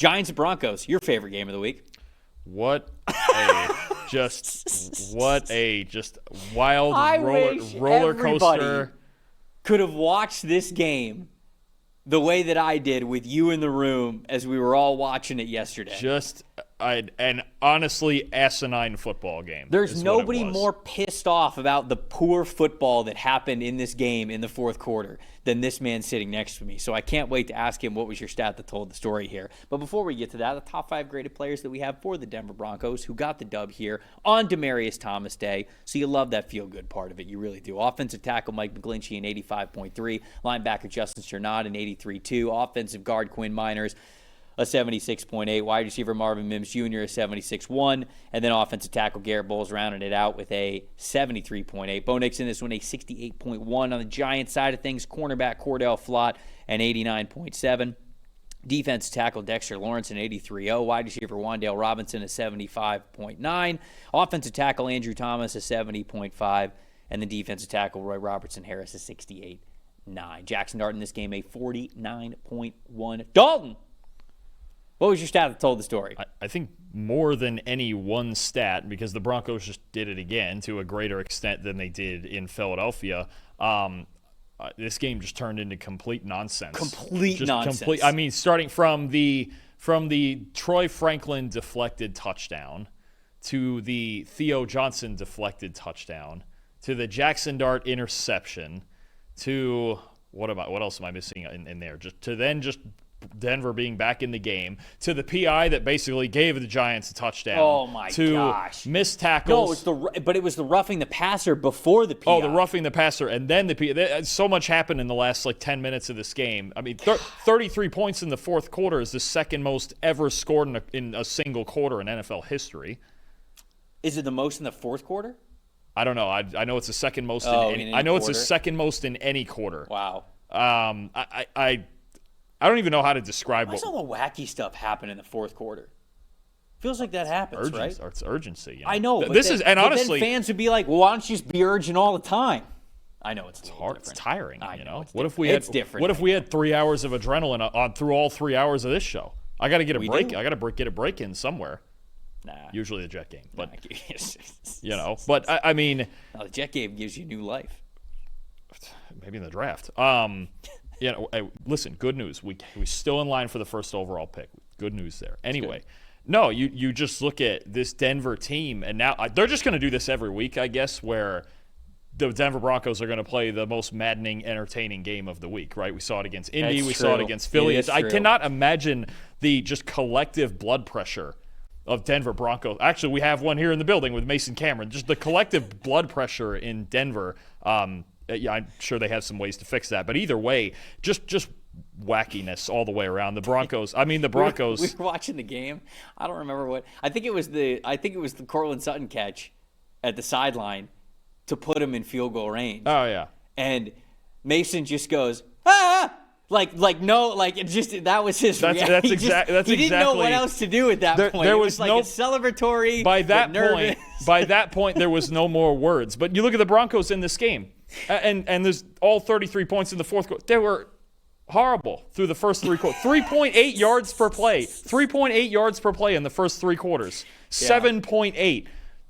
Giants and Broncos, your favorite game of the week. What a wild roller coaster. Could have watched this game the way that I did with you in the room as we were all watching it yesterday. An honestly asinine football game. There's nobody more pissed off about the poor football that happened in this game in the fourth quarter than this man sitting next to me. So I can't wait to ask him what was your stat that told the story here. But before we get to that, the top 5 graded players that we have for the Denver Broncos who got the dub here on Demaryius Thomas Day. So you love that feel-good part of it. You really do. Offensive tackle Mike McGlinchey an 85.3. Linebacker Justin Chernod an 83.2. Offensive guard Quinn Miners a 76.8, wide receiver Marvin Mims Jr. a 76.1, and then offensive tackle Garrett Bowles rounding it out with a 73.8. Bo Nix in this one a 68.1. On the Giants side of things, cornerback Cordell Flott an 89.7. Defensive tackle Dexter Lawrence an 83.0. Wide receiver Wan'Dale Robinson a 75.9. Offensive tackle Andrew Thomas a 70.5. And the defensive tackle Roy Robertson Harris a 68.9. Jackson Dart in this game a 49.1. Dalton! What was your stat that told the story? I think more than any one stat, because the Broncos just did it again to a greater extent than they did in Philadelphia. This game just turned into complete nonsense. Complete nonsense. I mean, starting from the Troy Franklin deflected touchdown to the Theo Johnson deflected touchdown to the Jackson Dart interception to what else am I missing in there? Just Denver being back in the game, to the PI that basically gave the Giants a touchdown. Oh, my gosh. Missed tackles. No, it was the roughing the passer before the PI. Oh, the roughing the passer, and then the PI. So much happened in the last, 10 minutes of this game. I mean, 33 points in the fourth quarter is the second most ever scored in a single quarter in NFL history. Is it the most in the fourth quarter? I don't know. I know it's the second most in any I know quarter? It's the second most in any quarter. Wow. I don't even know how to describe Why does all the wacky stuff happen in the fourth quarter? Feels like that happens, right? It's urgency. I know. But honestly, then fans would be like, well, why don't you just be urging all the time? I know it's hard. It's tiring. What if we had 3 hours of adrenaline on through all 3 hours of this show? I got to get a break. I got to get a break in somewhere. Nah. Usually the Jet game, but but I mean, the Jet game gives you new life. Maybe in the draft. Listen, good news. We're still in line for the first overall pick. Good news there. Anyway, no, you just look at this Denver team, and now they're just going to do this every week, I guess, where the Denver Broncos are going to play the most maddening, entertaining game of the week, right? We saw it against Indy. We saw it against Philly. I cannot imagine the just collective blood pressure of Denver Broncos. Actually, we have one here in the building with Mason Cameron. Just the collective blood pressure in Denver. I'm sure they have some ways to fix that. But either way, just wackiness all the way around. The Broncos. We were watching the game. I don't remember what. I think it was the Cortland Sutton catch at the sideline to put him in field goal range. Oh yeah. And Mason just goes, that was his reaction. He didn't know what else to do at that point. There was a celebratory. By that point, there was no more words. But you look at the Broncos in this game, and there's all 33 points in the fourth quarter. They were horrible through the first three quarters. 3.8 yards per play. 3.8 yards per play in the first three quarters. 7.8.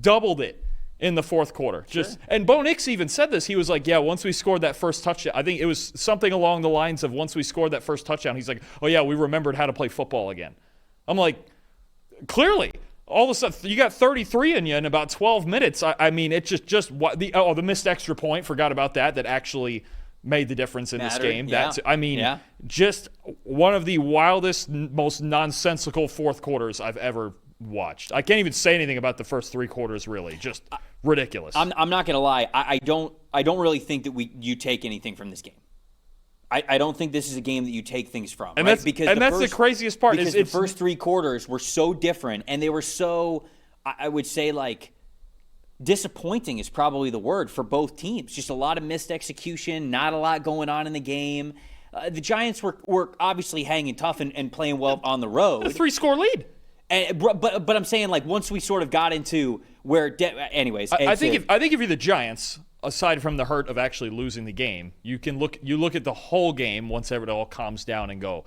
Doubled it in the fourth quarter. Sure. And Bo Nix even said this. He was like, yeah, once we scored that first touchdown, I think it was something along the lines of once we scored that first touchdown, he's like, oh yeah, we remembered how to play football again. I'm like, clearly, all of a sudden, you got 33 in you in about 12 minutes. I mean, it's just what the missed extra point, forgot about that actually made the difference in this game. Yeah. Just one of the wildest, most nonsensical fourth quarters I've ever watched. I can't even say anything about the first three quarters, really. Just ridiculous. I'm not going to lie. I don't really think that you take anything from this game. I don't think this is a game that you take things from. And right? that's the craziest part. Because the first three quarters were so different, and they were so, I would say, disappointing is probably the word for both teams. Just a lot of missed execution, not a lot going on in the game. The Giants were obviously hanging tough and playing well on the road. A 3-score lead. But I'm saying, once we sort of got into where anyways. I think if you're the Giants, aside from the hurt of actually losing the game, you look at the whole game once it all calms down and go,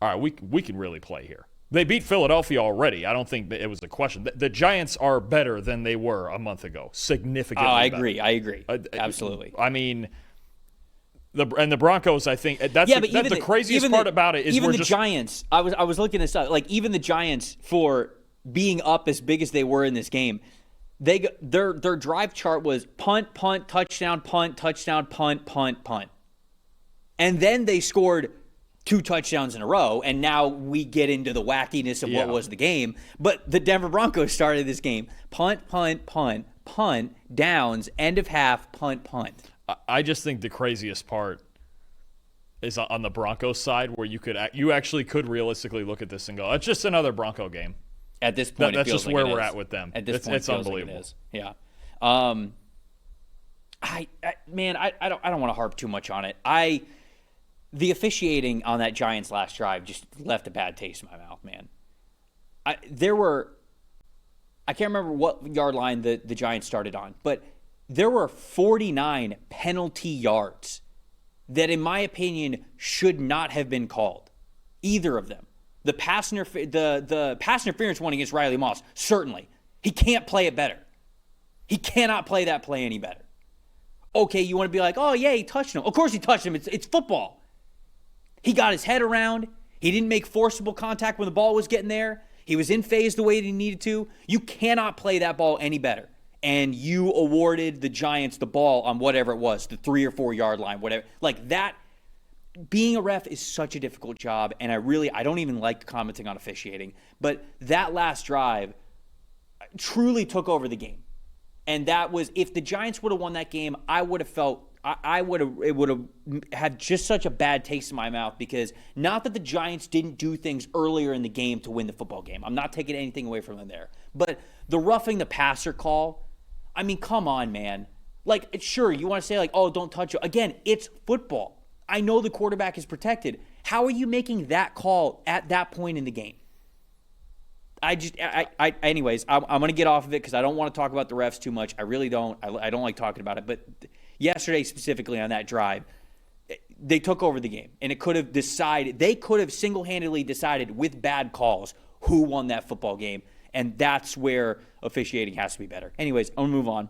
all right, we can really play here. They beat Philadelphia already. I don't think that it was a question. The Giants are better than they were a month ago. Significantly better. I agree. Absolutely. I mean, the Broncos, I think, that's the craziest part about it is even the Giants. I was looking this up. Like, even the Giants, for being up as big as they were in this game, their drive chart was punt, touchdown, punt, punt. And then they scored 2 touchdowns in a row, and now we get into the wackiness of what was the game. But the Denver Broncos started this game punt, downs, end of half, punt. I just think the craziest part is on the Broncos side, where you actually could realistically look at this and go, "It's just another Bronco game." At this point, that's just where we're is. at with them. At this point, it's unbelievable. Like it is. Yeah. I don't want to harp too much on it. The officiating on that Giants last drive just left a bad taste in my mouth, man. I can't remember what yard line the Giants started on, but there were 49 penalty yards that, in my opinion, should not have been called. Either of them. The pass interference one against Riley Moss, certainly. He can't play it better. He cannot play that play any better. Okay, you want to be like, oh, yeah, he touched him. Of course he touched him. It's football. He got his head around. He didn't make forcible contact when the ball was getting there. He was in phase the way that he needed to. You cannot play that ball any better. And you awarded the Giants the ball on whatever it was, the 3 or 4 yard line, whatever. Like that, being a ref is such a difficult job, and I don't even like commenting on officiating. But that last drive truly took over the game. And that was, if the Giants would have won that game, I would have felt, it would have had just such a bad taste in my mouth, because not that the Giants didn't do things earlier in the game to win the football game. I'm not taking anything away from them there. But the roughing the passer call, I mean, come on, man. Like, sure, you want to say, like, oh, don't touch it. Again, it's football. I know the quarterback is protected. How are you making that call at that point in the game? Anyways, I'm going to get off of it because I don't want to talk about the refs too much. I really don't. I don't like talking about it. But yesterday, specifically on that drive, they took over the game. And they could have single-handedly decided with bad calls who won that football game. And that's where officiating has to be better. Anyways, I'm going to move on.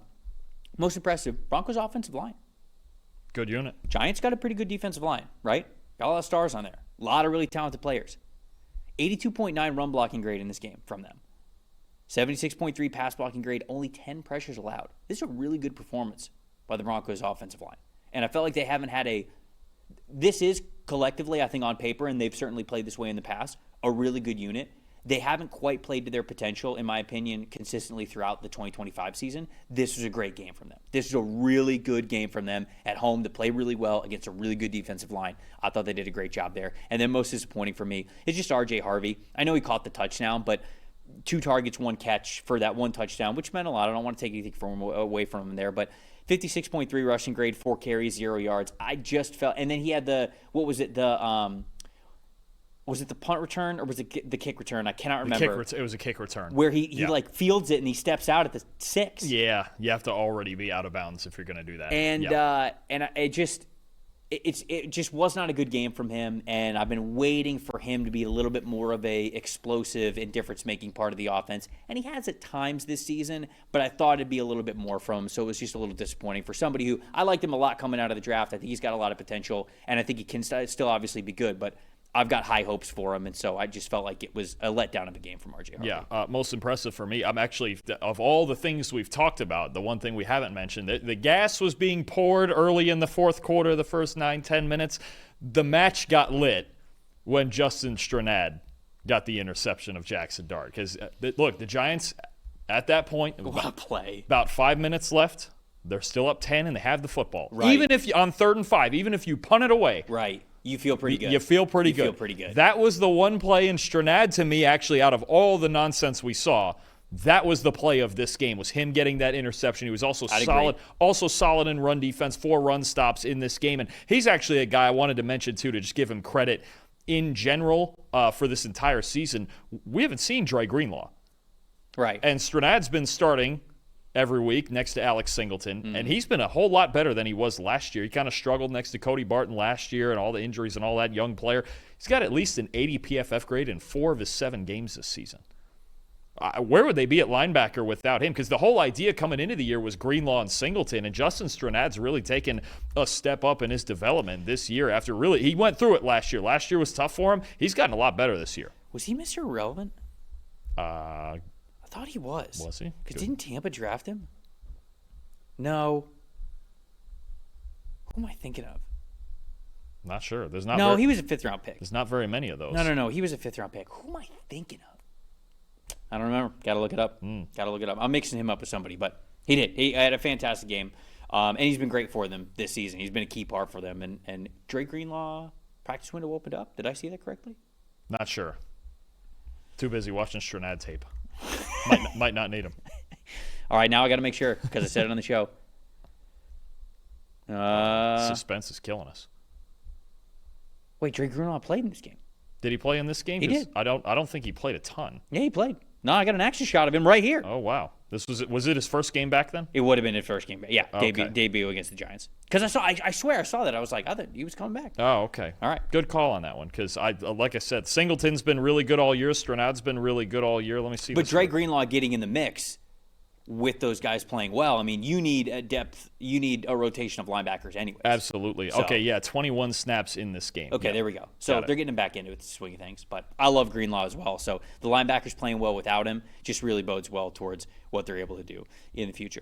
Most impressive, Broncos offensive line. Good unit. Giants got a pretty good defensive line, right? Got a lot of stars on there. A lot of really talented players. 82.9 run blocking grade in this game from them. 76.3 pass blocking grade, only 10 pressures allowed. This is a really good performance by the Broncos offensive line. And I felt like they haven't had this is collectively, I think on paper, and they've certainly played this way in the past, a really good unit. They haven't quite played to their potential, in my opinion, consistently throughout the 2025 season. This was a great game from them. This is a really good game from them at home to play really well against a really good defensive line. I thought they did a great job there. And then most disappointing for me is just R.J. Harvey. I know he caught the touchdown, but 2 targets, 1 catch for that 1 touchdown, which meant a lot. I don't want to take anything away from him there, but 56.3 rushing grade, 4 carries, 0 yards. I just felt – and then he had was it the punt return or was it the kick return? I cannot remember. It was a kick return. Where he like fields it and he steps out at the 6. Yeah, you have to already be out of bounds if you're going to do that. And it just was not a good game from him, and I've been waiting for him to be a little bit more of a explosive and difference-making part of the offense. And he has at times this season, but I thought it'd be a little bit more from him, so it was just a little disappointing for somebody who I liked him a lot coming out of the draft. I think he's got a lot of potential, and I think he can still obviously be good, but I've got high hopes for him, and so I just felt like it was a letdown of a game from RJ Harvey. Yeah, most impressive for me. I'm actually, of all the things we've talked about, the one thing we haven't mentioned, the gas was being poured early in the fourth quarter, the first 9-10 minutes. The match got lit when Justin Stranad got the interception of Jackson Dart. Because, look, the Giants, at that point, what a play. About 5 minutes left. They're still up 10, and they have the football. Right. Even if on 3rd and 5, even if you punt it away. Right. You feel pretty good. You feel pretty good. That was the one play in Stranad to me, actually, out of all the nonsense we saw. That was the play of this game, was him getting that interception. He was also solid in run defense, 4 run stops in this game. And he's actually a guy I wanted to mention, too, to just give him credit in general for this entire season. We haven't seen Dre Greenlaw. Right. And Stranad's been starting every week next to Alex Singleton, and he's been a whole lot better than he was last year. He kind of struggled next to Cody Barton last year and all the injuries and all that, young player. He's got at least an 80 PFF grade in 4 of his 7 games this season. Where would they be at linebacker without him? Because the whole idea coming into the year was Greenlaw and Singleton, and Justin Stranad's really taken a step up in his development this year after really – he went through it last year. Last year was tough for him. He's gotten a lot better this year. Was he Mr. Irrelevant? I thought he was. Was he? Because didn't Tampa draft him? No. Who am I thinking of? Not sure. There's He was a 5th-round pick. There's not very many of those. No. He was a 5th-round pick. Who am I thinking of? I don't remember. Got to look it up. I'm mixing him up with somebody, but he did. He had a fantastic game, and he's been great for them this season. He's been a key part for them. And Dre Greenlaw, practice window opened up. Did I see that correctly? Not sure. Too busy watching Stranad tape. Might not need him. All right, now I got to make sure because I said it on the show. Suspense is killing us. Wait, Dre Greenlaw played in this game. Did he play in this game? He did. I don't think he played a ton. Yeah, he played. No, I got an action shot of him right here. Oh wow, was it his first game back then? It would have been his first game back. Yeah, Okay. debut against the Giants. Because I swear I saw that. I was like, I thought he was coming back. Oh, okay. All right. Good call on that one because like I said, Singleton's been really good all year. Stranad's been really good all year. Let me see. But Dre Greenlaw getting in the mix with those guys playing well, I mean, you need a depth. You need a rotation of linebackers anyways. Absolutely. So, okay, yeah, 21 snaps in this game. Okay, yeah. there we go. So they're getting him back into it, the swing of things. But I love Greenlaw as well. So the linebackers playing well without him just really bodes well towards what they're able to do in the future.